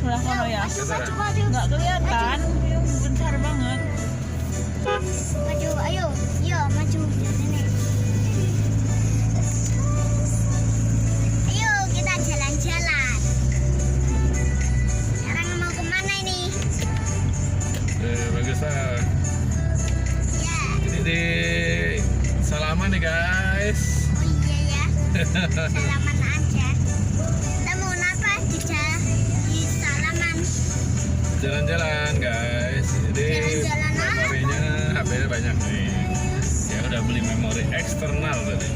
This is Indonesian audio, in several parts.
sebelah kono ya. Nggak kelihatan, besar banget. Maju, ayo, yo maju sini. Ayo kita jalan-jalan. Sekarang mau kemana ini? Bagus lah. Ya. Ini di Salaman nih guys. Oh iya ya. Salaman aja. Kita mau apa di Salaman? Jalan-jalan guys. Jadi Jalan-jalan apa? memorinya HP-nya banyak nih. Ya udah beli memori eksternal tadi.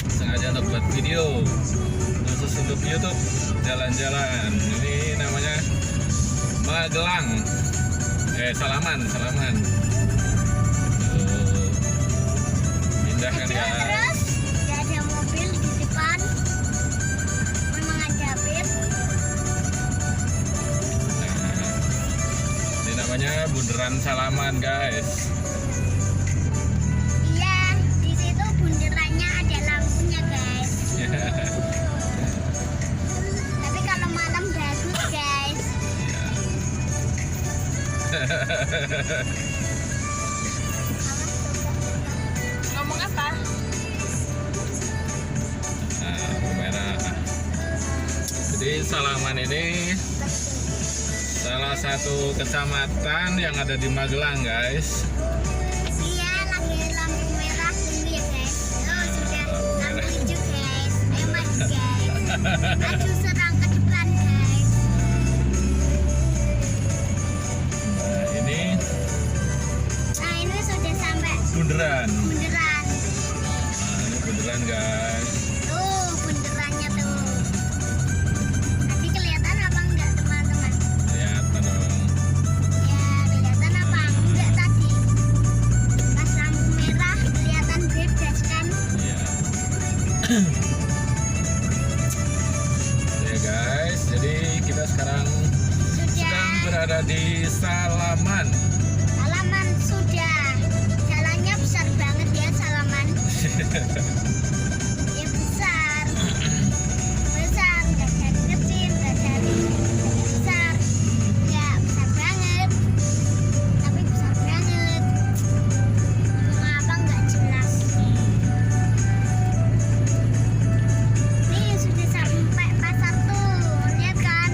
Sengaja untuk buat video khusus untuk YouTube jalan-jalan. Ini namanya Magelang. Salaman. Tuh. Indah kan Aja, guys. terus nggak ada mobil di depan. Memang ada bis. Nah, ini namanya Bundaran Salaman guys. Iya, di situ bundarannya ada lampunya guys. Tapi kalau malam bagus guys. Ngomong apa? Nah, lampu merah. Jadi Salaman ini salah satu kecamatan yang ada di Magelang guys. Iya, lagi lampu merah dulu ya guys. Oh sudah lampu hijau guys. Ayo maju guys. Maju serang ke depan guys. Nah, ini Nah ini sudah sampai bundaran. bundaran. Nah, ini bundaran guys. Tuh bundarannya tuh. Nanti kelihatan apa enggak teman-teman? Lihat dong. Ya kelihatan apa enggak tadi? Pas lampu merah kelihatan bebas kan? Iya. Ya guys, jadi kita sekarang sedang Sudah. berada di Salaman. Salaman sudah. Jalannya besar banget ya Salaman. Ya besar. Besar, nggak dari kecil, nggak dari besar. Ya besar banget. Tapi besar banget. Ngomong apa nggak jelas. Nih sudah sampai pasar tuh. Lihat kan?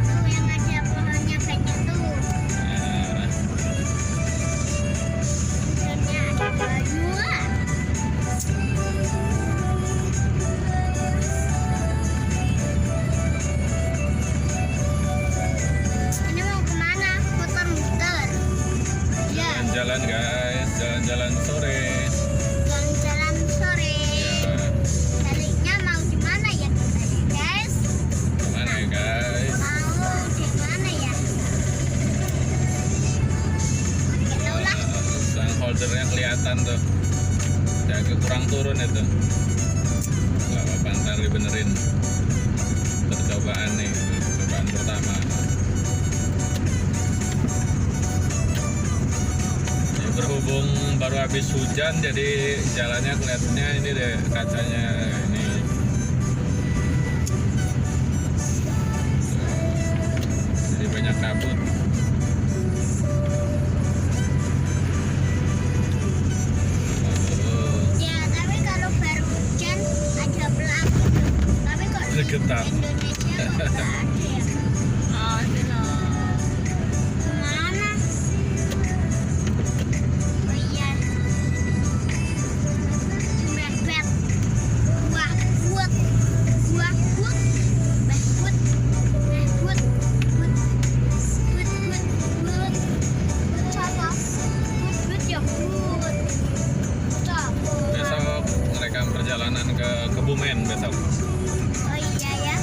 Tuh yang ada pohonnya banyak tuh. Nah, Pohonnya ada banyak. Ini mau kemana? Muter-muter. Ya, jalan-jalan guys, jalan-jalan sore. jalan-jalan sore. Ya, Baliknya mau di mana ya kita ya, guys? gimana ya guys? Mau di mana ya? Nggak tahu lah. Sang holdernya kelihatan tuh. Udah agak kurang turun itu. Gak apa-apa, ntar dibenerin. Percobaan nih, percobaan pertama. Ya, berhubung baru habis hujan, jadi jalannya kelihatannya ini deh kacanya ini. Jadi banyak kabut. Ya, tapi kalau baru hujan ada pelaku tuh. Tapi kok di Bergetar. Indonesia kok nggak ada ya? Oh, ini loh. Mana? Oh iya. Bebek. Buah buat. Buah buat. Bebut. Bebut. But. But. But. Coba. But ya but. Coba. Besok merekam perjalanan ke Kebumen besok. Oh iya ya.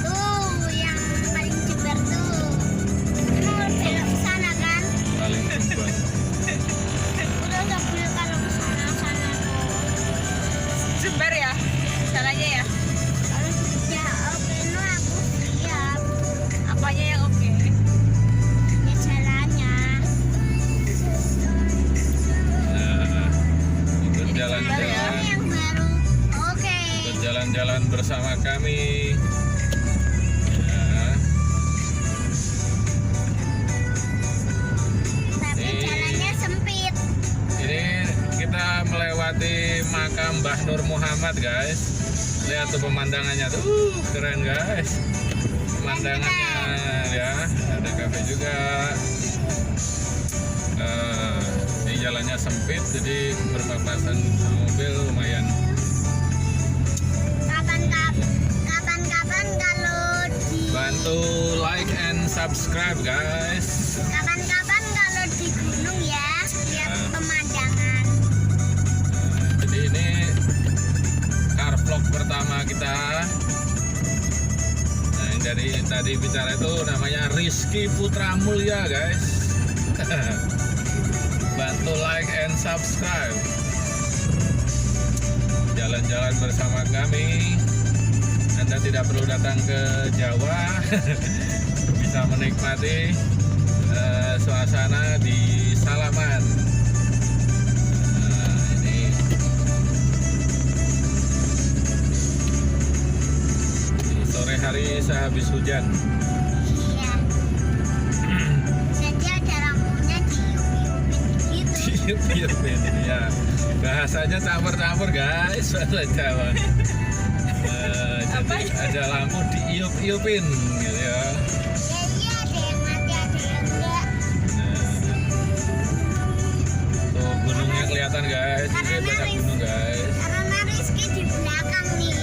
Tuh yang paling jebar tuh. Emang lo belok ke sana kan? Paling cepat. Udah nggak boleh kalau ke sana tuh. Jember ya? Salahnya ya? Kalau sudah oke no aku siap. Apanya yang oke? Ya jalannya. Nah, jalan-jalan. yang baru. Oke. Ikut jalan-jalan bersama kami. Ya. Tapi Ini- jalannya sempit. Ini kita melewati makam Mbah Nur Muhammad, guys. Lihat tuh pemandangannya tuh, keren guys. Pemandangannya ya, ada kafe juga. Ini jalannya sempit, jadi berpapasan sama mobil lumayan. Kapan-kapan kalau di Bantu like and subscribe, guys. kapan-kapan kalau di gunung ya, lihat Ya. pemandangan. Jadi ini car vlog pertama kita. Nah, yang dari tadi bicara itu namanya Rizky Putra Mulya, guys. Bantu like and subscribe. Jalan-jalan bersama kami. Anda tidak perlu datang ke Jawa. Bisa menikmati suasana di Salaman. Nah, ini sore hari sehabis hujan. Iya. Jadi ada rambunya diiup-iupin gitu. Tiup-tiupin, ya. Bahasanya campur-campur, guys, bahasa Jawa. Jadi ada lampu diiup-iupin gitu ya. Ya iya, ada yang mati, ada yang enggak. Tuh gunungnya kelihatan, guys. Ini banyak gunung, guys. Karena Rizky di belakang nih,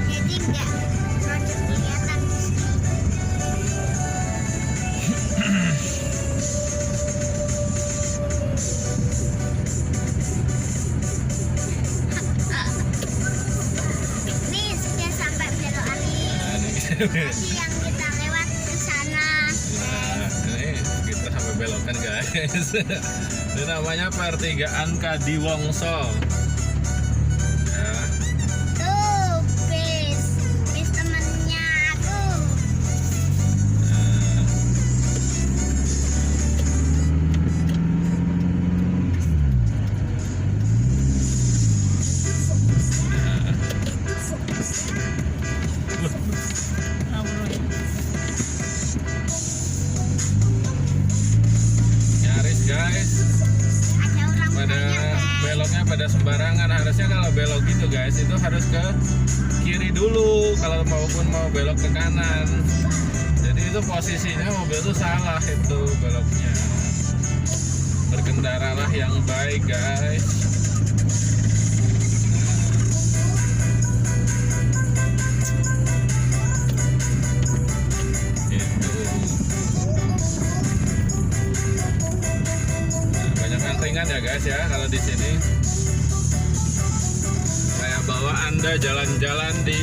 jadi enggak terlalu kelihatan Rizky. Nih sudah sampai belokan nih. Nah, ini, Tadi yang kita lewat ke sana. nah, ini kita sampai belokan, guys. Ini namanya pertigaan Kadiwongso. Ya. Tuh, bis temennya aku. Nah, nyaris, guys. Ada orang Pada banyak, guys. beloknya pada sembarangan. Harusnya kalau belok gitu, guys, itu harus ke kiri dulu kalau maupun mau belok ke kanan. Jadi itu posisinya mobil itu salah, itu beloknya. Berkendaralah yang baik, guys. Itu banyak angkringan ya, guys, ya kalau di sini. Saya bawa Anda jalan-jalan di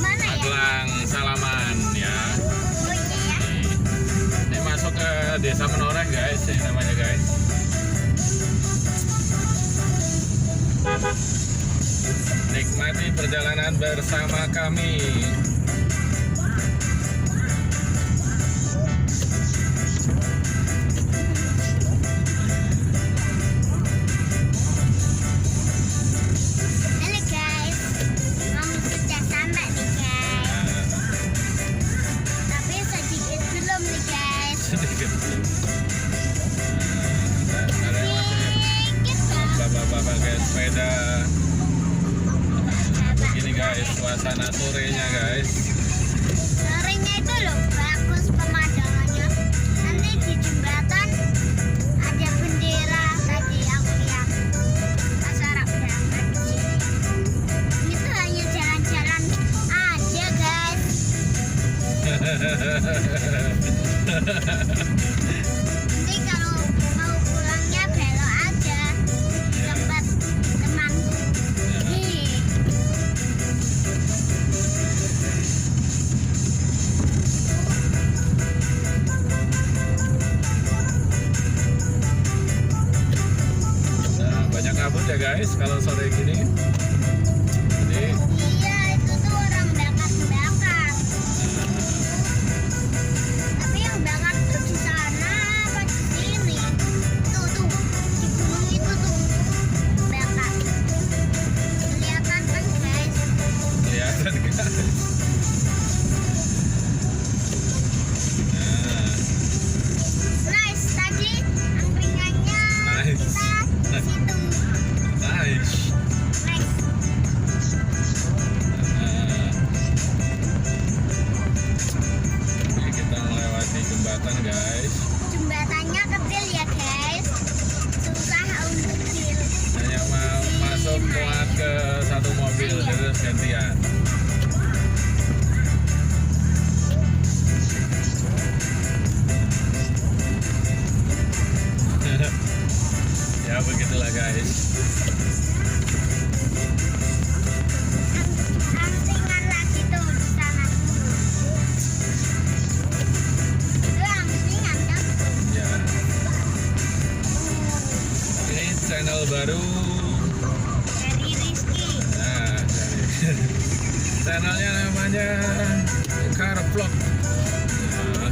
Mana ya? Magelang Salaman ya. Oh iya ya. Ini masuk ke Desa Menoreh, guys, ini namanya, guys. Nikmati perjalanan bersama kami. Halo guys, kami sudah sampai nih guys. Tapi sedikit belum nih guys. Sedikit. Dan ada yang masih Sedikit banget. bapak-bapak pakai sepeda. Begini, guys, suasana sorenya, guys. Sorenya itu loh bagus pemandangannya. Nanti di jembatan ada bendera tadi aku lihat. Pas Arab berangkat di sini. Ini tuh hanya jalan-jalan aja guys. Nanti kalau mau pulangnya belok aja di tempat temanku. Nih. Nah, banyak kabut ya, guys, kalau sore gini. Jadi Iya, itu tuh orang bakar-bakar. Tapi yang bakar tuh di sana apa di sini? Tuh, di gunung itu tuh. gantian. Ya begitulah guys. Angkringan lagi tuh di sana. Itu angkringan kan? Ya. Ini channel baru. Dari Rizky. Nah, channelnya namanya Car Vlog. Nah,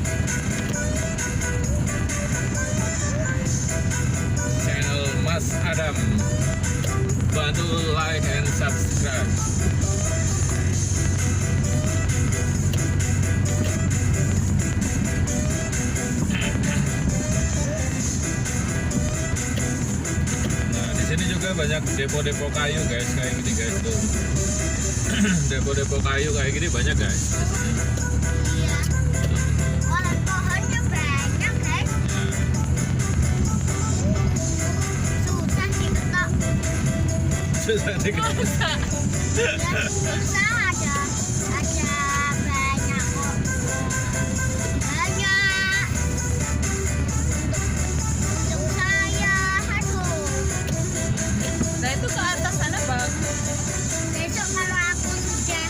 channel Mas Adam. Bantu like and subscribe. Nah, di sini juga banyak depo-depo kayu guys, kayak gini guys tuh. Depo-depo kayu kayak gini banyak guys. Iya. Pohon-pohonnya banyak guys. Nah, Susah diketok. susah dikit. Ya susah ada banyak kok. Banyak. Untuk saya, aduh. Nah itu ke atas sana bagus. Besok kalau aku sudah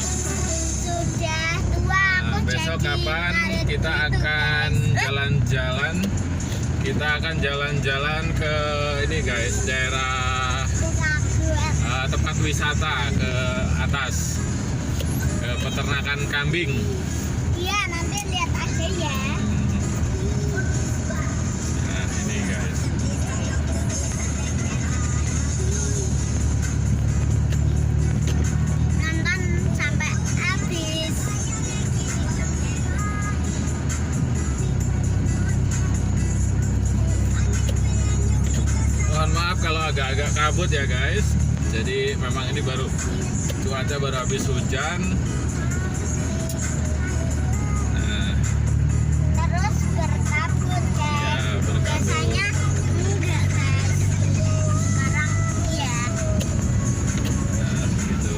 tua, aku Nah, besok jadi kapan karet kita gitu, akan guys. jalan-jalan? Kita akan jalan-jalan ke ini guys, daerah tempat wisata ke atas, ke peternakan kambing. Iya, nanti lihat aja ya. Nah ini guys. Nonton sampai habis. Mohon maaf kalau agak-agak kabut ya guys. Jadi memang ini baru cuaca baru habis hujan. Nah, Terus berkabut guys. ya berkabut. Biasanya enggak guys. Sekarang iya. Nah, gitu.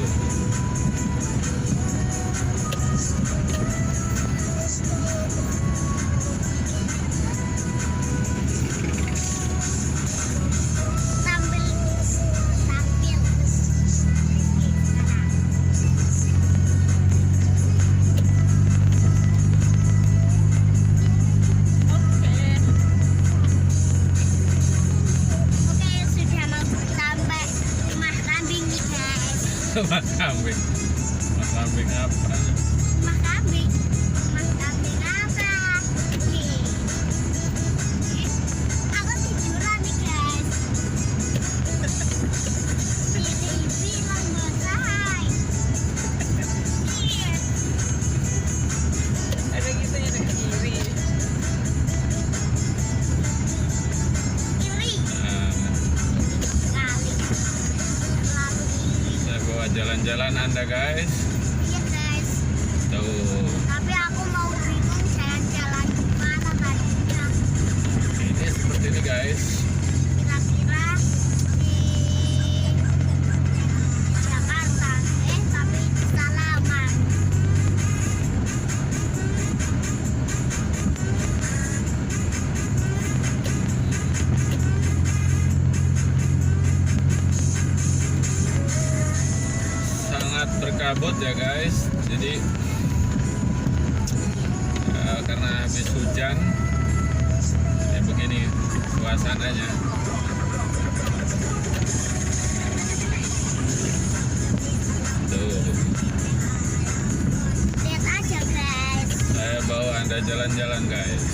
Sambil Oke. Oke, sudah mau sampai rumah kambing nih guys. Mas kambing. Mas kambing apa? Rumah kambing. Rumah kambing apa? Nih. Aku tiduran nih guys. Ini bilang bosai. Iya. Ada gitu ya dekat kiri. Iri Nah, sekali. Terlalu iri. saya bawa jalan-jalan Anda guys. Iya guys. Tuh. Tapi aku mau bingung jalan-jalan kemana tadinya. Ini seperti ini guys. Kira-kira di Jakarta. Tapi Salaman. Sangat berkabut ya guys. Jadi karena habis hujan ya begini suasananya. Tuh, Lihat aja guys. saya bawa Anda jalan-jalan guys.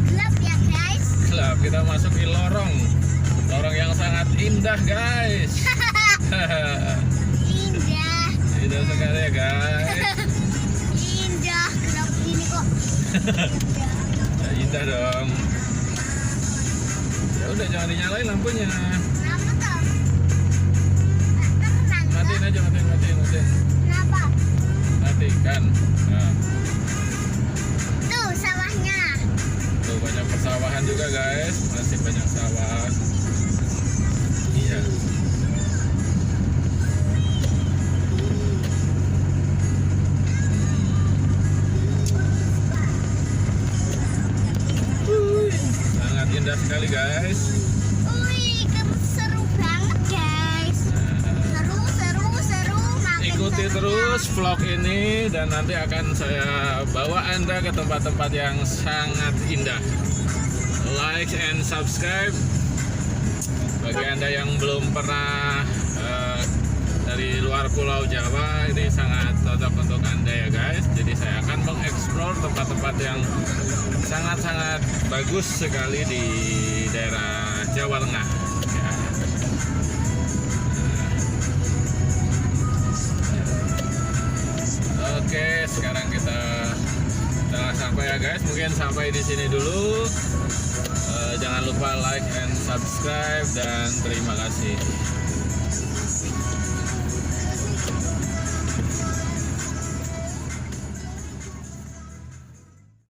Gelap ya guys. Gelap, kita masuk di lorong yang sangat indah guys. Indah. Indah sekali ya guys. Indah. Gelap gini kok. Ya, indah dong. Ya udah jangan dinyalain lampunya. Kenapa tuh? Tenang Matiin aja, matiin. Kenapa? Matikan. Nah, Tuh sawahnya. tuh banyak persawahan juga guys, masih banyak sawah. Iya. Sangat indah sekali guys. Wih, seru banget guys. Seru. Makin Ikuti seru. terus vlog ini dan nanti akan saya bawa Anda ke tempat-tempat yang sangat indah. Like and subscribe. Bagi Anda yang belum pernah dari luar Pulau Jawa, ini sangat cocok untuk Anda ya guys. Jadi saya akan mengeksplor tempat-tempat yang sangat-sangat bagus sekali di daerah Jawa Tengah. Ya. Oke, sekarang kita telah sampai ya guys. Mungkin sampai di sini dulu. Jangan lupa like and subscribe dan terima kasih.